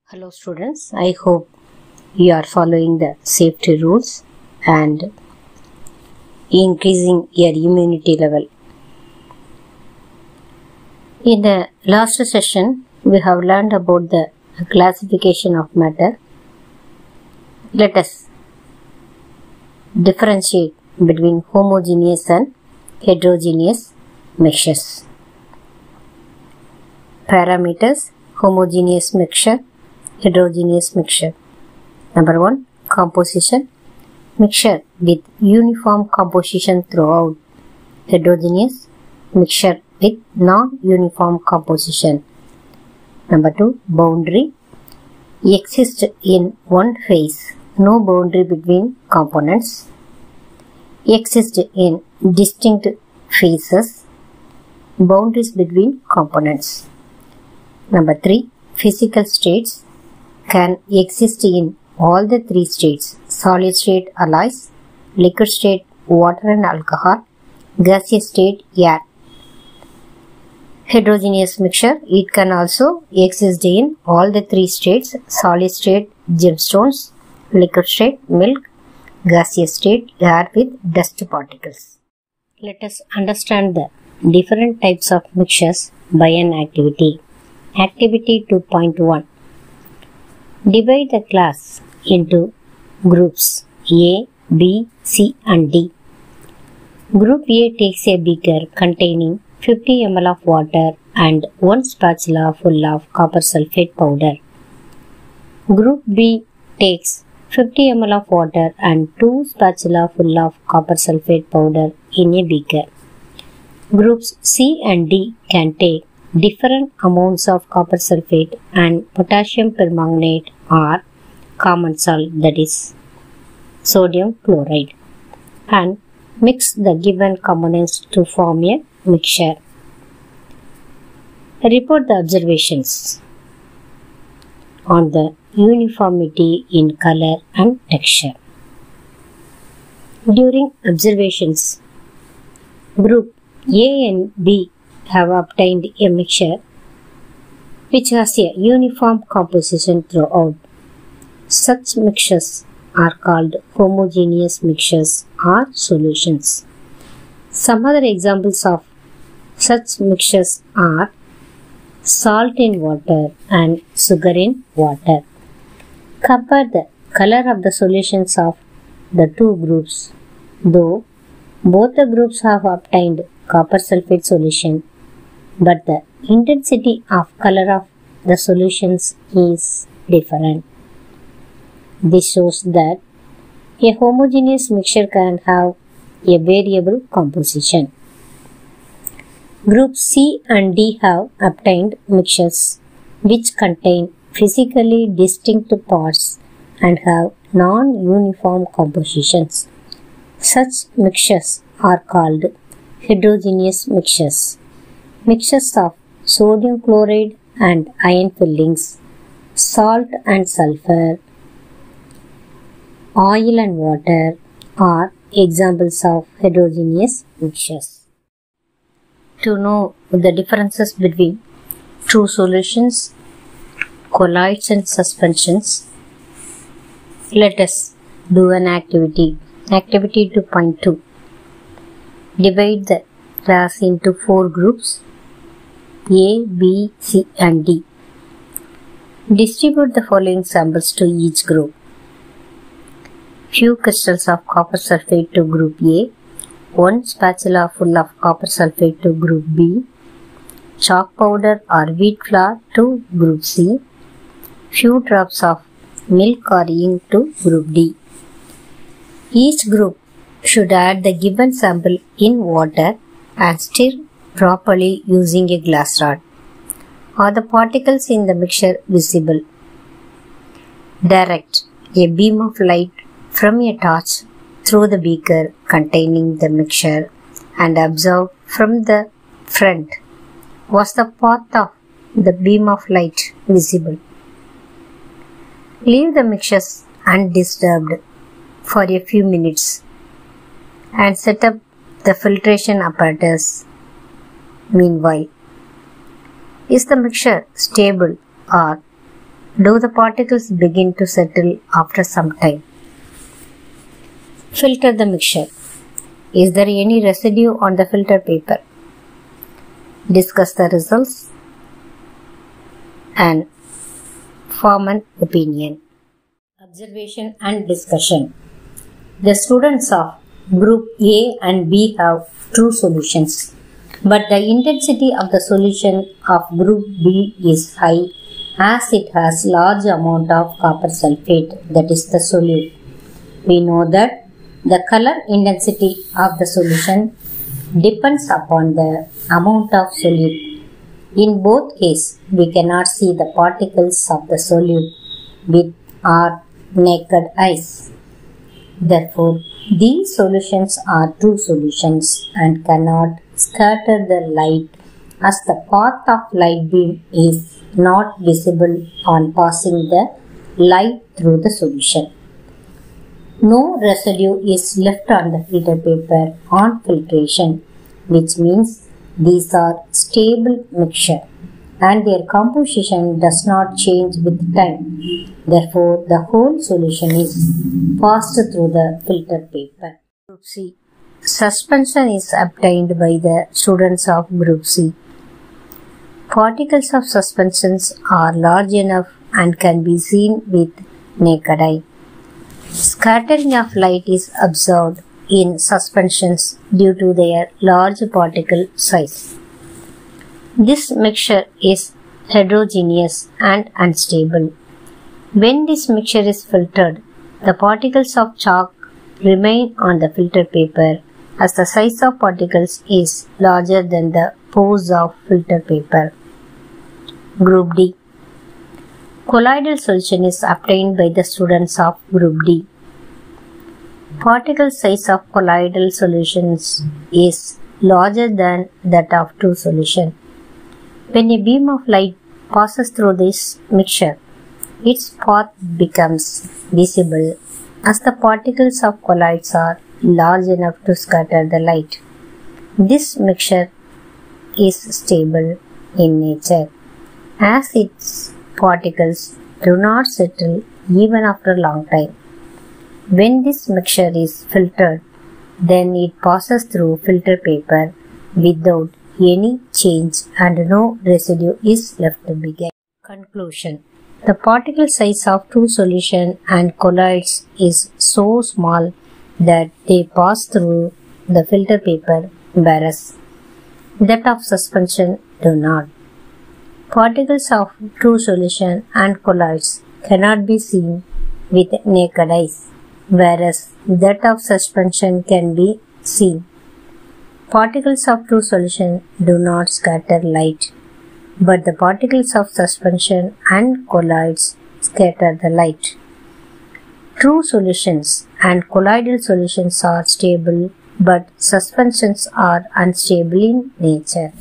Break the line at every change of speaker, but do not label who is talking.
Hello students, I hope you are following the safety rules and increasing your immunity level. In the last session, we have learned about the classification of matter. Let us differentiate between homogeneous and heterogeneous mixtures. Parameters: homogeneous mixture, heterogeneous mixture. Number 1. Composition: mixture with uniform composition throughout. Heterogeneous: mixture with non-uniform composition. Number 2. Boundary: exists in one phase, no boundary between components. Exist in distinct phases, boundaries between components. Number 3. Physical states: can exist in all the three states: solid state alloys, liquid state water and alcohol, gaseous state air. Heterogeneous mixture: it can also exist in all the three states: solid state gemstones, liquid state milk, gaseous state air with dust particles. Let us understand the different types of mixtures by an activity. Activity 2.1. Divide the class into groups A, B, C and D. Group A takes a beaker containing 50 ml of water and 1 spatula full of copper sulfate powder. Group B takes 50 ml of water and 2 spatula full of copper sulfate powder in a beaker. Groups C and D can take different amounts of copper sulfate and potassium permanganate or common salt, that is sodium chloride, and mix the given components to form a mixture. Report the observations on the uniformity in color and texture. During observations, group A and B have obtained a mixture which has a uniform composition throughout. Such mixtures are called homogeneous mixtures or solutions. Some other examples of such mixtures are salt in water and sugar in water. Compare the color of the solutions of the two groups. Though both the groups have obtained copper sulfate solution, but the intensity of color of the solutions is different. This shows that a homogeneous mixture can have a variable composition. Groups C and D have obtained mixtures which contain physically distinct parts and have non-uniform compositions. Such mixtures are called heterogeneous mixtures. Mixtures of sodium chloride and iron fillings, salt and sulfur, oil and water are examples of heterogeneous mixtures. To know the differences between true solutions, colloids and suspensions, let us do an activity. Activity 2.2. Divide the class into 4 groups A, B, C and D. Distribute the following samples to each group. Few crystals of copper sulfate to group A, 1 spatula full of copper sulfate to group B, chalk powder or wheat flour to group C, few drops of milk or ink to group D. Each group should add the given sample in water and stir properly using a glass rod. Are the particles in the mixture visible? Direct a beam of light from a torch through the beaker containing the mixture and observe from the front. Was the path of the beam of light visible? Leave the mixtures undisturbed for a few minutes and set up the filtration apparatus. Meanwhile, is the mixture stable or Do the particles begin to settle after some time? Filter the mixture. Is there any residue on the filter paper? Discuss the results and form an opinion. Observation and discussion. The students of Group A and B have true solutions, but the intensity of the solution of Group B is high as it has large amount of copper sulfate, that is the solute. We know that the color intensity of the solution depends upon the amount of solute. In both cases, we cannot see the particles of the solute with our naked eyes. Therefore, these solutions are true solutions and cannot scatter the light, as the path of light beam is not visible on passing the light through the solution. No residue is left on the filter paper on filtration, which means these are stable mixture and their composition does not change with time. Therefore, the whole solution is passed through the filter paper. Group C. Suspension is obtained by the students of Group C. Particles of suspensions are large enough and can be seen with naked eye. Scattering of light is observed in suspensions due to their large particle size. This mixture is heterogeneous and unstable. When this mixture is filtered, the particles of chalk remain on the filter paper as the size of particles is larger than the pores of filter paper. Group D. Colloidal solution is obtained by the students of Group D. Particle size of colloidal solutions is larger than that of true solution. When a beam of light passes through this mixture, its path becomes visible as the particles of colloids are large enough to scatter the light. This mixture is stable in nature as its particles do not settle even after a long time. When this mixture is filtered, then it passes through filter paper without any change and no residue is left behind. Conclusion. The particle size of true solution and colloids is so small that they pass through the filter paper, whereas that of suspension do not. Particles of true solution and colloids cannot be seen with naked eyes, whereas that of suspension can be seen. Particles of true solution do not scatter light, but the particles of suspension and colloids scatter the light. True solutions and colloidal solutions are stable, but suspensions are unstable in nature.